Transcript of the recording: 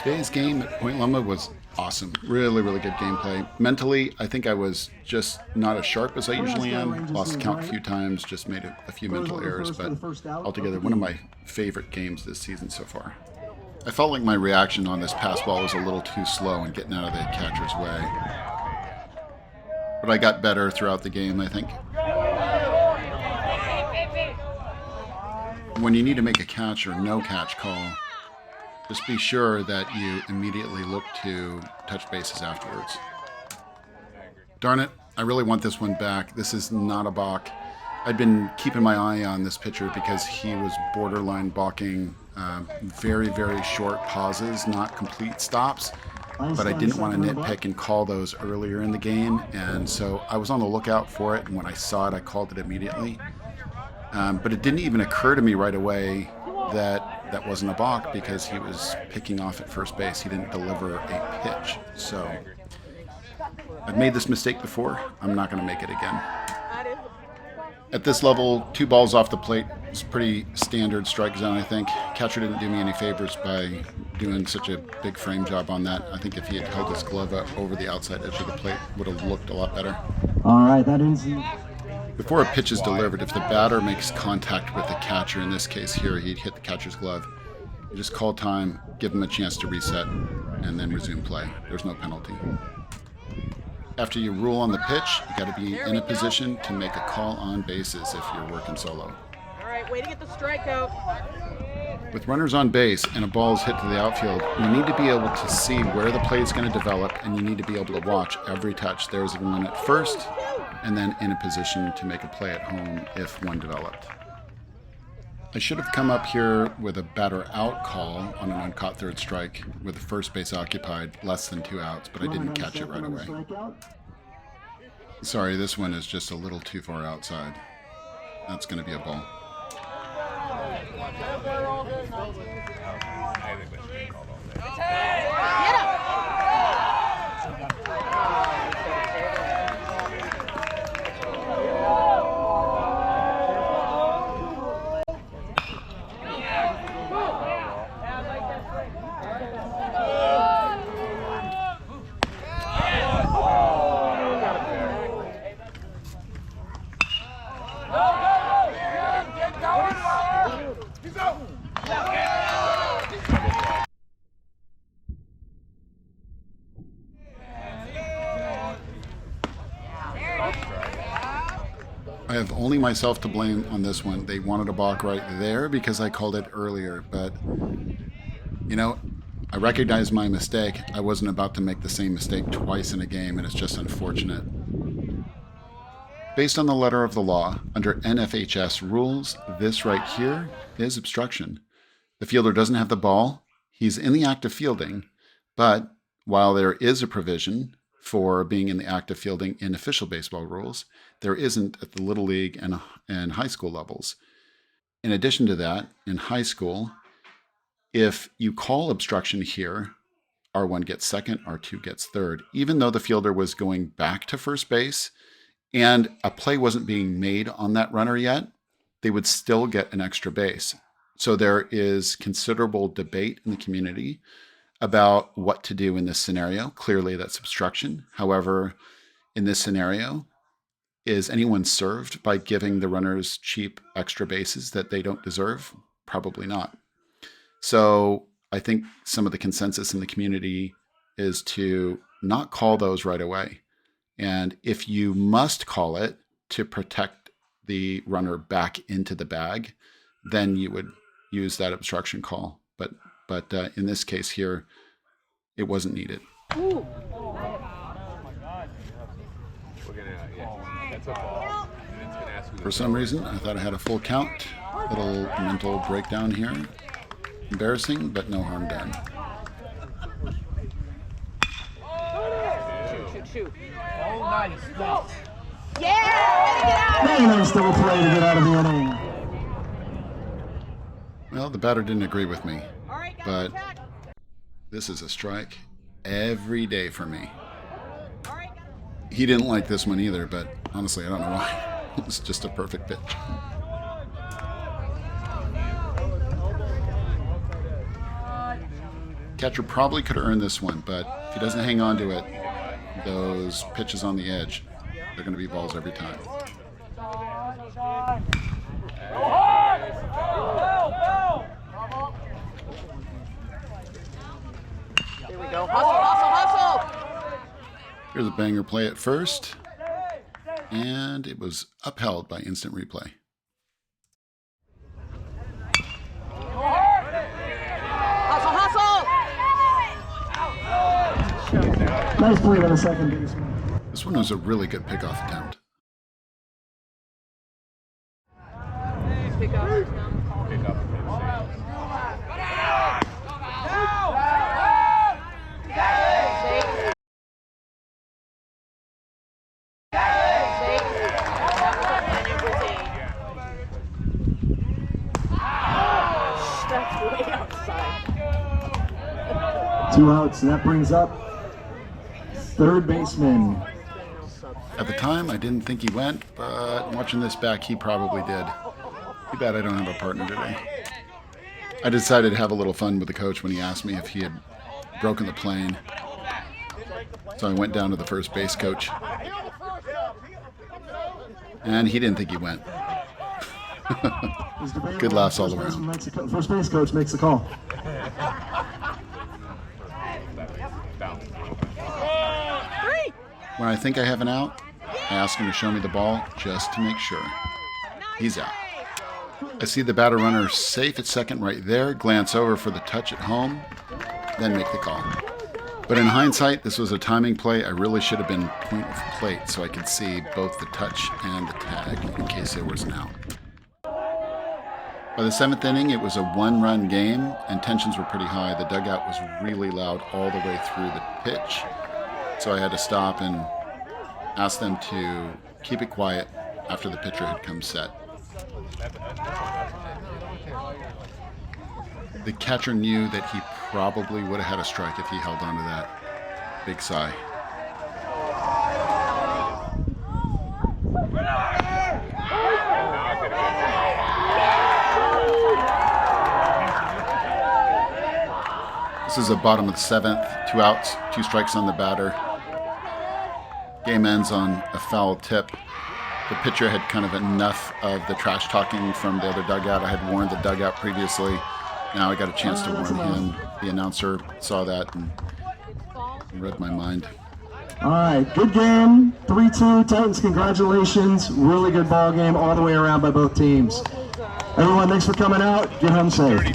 Today's game at Point Loma was awesome. Really, really good gameplay. Mentally, I think I was just not as sharp as I usually am. Lost count a few times, just made a few mental errors, but altogether one of my favorite games this season so far. I felt like my reaction on this pass ball was a little too slow in getting out of the catcher's way. But I got better throughout the game, I think. When you need to make a catch or no catch call, just be sure that you immediately look to touch bases afterwards. Darn it, I really want this one back. This is not a balk. I'd been keeping my eye on this pitcher because he was borderline balking very, very short pauses, not complete stops. But I didn't want to nitpick and call those earlier in the game, and so I was on the lookout for it, and when I saw it, I called it immediately. But it didn't even occur to me right away that wasn't a balk because he was picking off at first base. He didn't deliver a pitch. So I've made this mistake before. I'm not going to make it again. At this level, 2 balls off the plate is pretty standard strike zone, I think. Catcher didn't do me any favors by doing such a big frame job on that. I think if he had held his glove up over the outside edge of the plate, it would have looked a lot better. All right, that ends the... Before a pitch is delivered, if the batter makes contact with the catcher, in this case here, he'd hit the catcher's glove, you just call time, give him a chance to reset, and then resume play. There's no penalty. After you rule on the pitch, you got to be in a position to make a call on bases if you're working solo. All right, way to get the strikeout. With runners on base and a ball is hit to the outfield, you need to be able to see where the play is going to develop, and you need to be able to watch every touch. There's one at first, and then in a position to make a play at home if one developed. I should have come up here with a batter out call on an uncaught third strike with the first base occupied, less than 2 outs, but I didn't catch it right away. Sorry, this one is just a little too far outside. That's going to be a ball. I have only myself to blame on this one. They wanted a balk right there because I called it earlier, but you know, I recognize my mistake. I wasn't about to make the same mistake twice in a game, and it's just unfortunate. Based on the letter of the law, under NFHS rules, this right here is obstruction. The fielder doesn't have the ball. He's in the act of fielding, but while there is a provision for being in the act of fielding in official baseball rules, there isn't at the Little League and high school levels. In addition to that, in high school, if you call obstruction here, R1 gets second, R2 gets third. Even though the fielder was going back to first base and a play wasn't being made on that runner yet, they would still get an extra base. So there is considerable debate in the community about what to do in this scenario. Clearly, that's obstruction. However, in this scenario, is anyone served by giving the runners cheap extra bases that they don't deserve? Probably not. So I think some of the consensus in the community is to not call those right away. And if you must call it to protect the runner back into the bag, then you would use that obstruction call. But in this case here, it wasn't needed. Ooh. For some reason, I thought I had a full count. Little mental breakdown here. Embarrassing, but no harm done. Shoot. Oh, nice. Yeah! Very nice double play to get out of the inning. Well, the batter didn't agree with me, All right, guys, but attack. this is a strike every day for me. All right, guys. He didn't like this one either, but honestly, I don't know why. It's just a perfect pitch. Catcher probably could have earned this one, but if he doesn't hang on to it, those pitches on the edge, they're going to be balls every time. Here we go. Hustle, hustle, hustle. Here's a banger play at first, and it was upheld by instant replay. Hustle, hustle. Nice play by the second baseman. This one was a really good pickoff attempt. Pick up. That's way outside. 2 outs, and that brings up third baseman. At the time, I didn't think he went, but watching this back, he probably did. Too bad I don't have a partner today. I decided to have a little fun with the coach when he asked me if he had broken the plane. So I went down to the first base coach. And he didn't think he went. Good laughs all around. First base coach makes the call. When I think I have an out, I ask him to show me the ball just to make sure. He's out. I see the batter runner safe at second right there, glance over for the touch at home, then make the call. But in hindsight, this was a timing play. I really should have been point of plate so I could see both the touch and the tag in case there was an out. By the 7th inning, it was a 1-run game and tensions were pretty high. The dugout was really loud all the way through the pitch. So I had to stop and ask them to keep it quiet after the pitcher had come set. The catcher knew that he probably would have had a strike if he held on to that. Big sigh. This is the bottom of the 7th. 2 outs, 2 strikes on the batter. Game ends on a foul tip. The pitcher had kind of enough of the trash talking from the other dugout. I had warned the dugout previously. Now I got a chance to warn him. The announcer saw that and read my mind. All right, good game. 3-2 Titans, congratulations. Really good ball game all the way around by both teams. Everyone, thanks for coming out. Get home safe.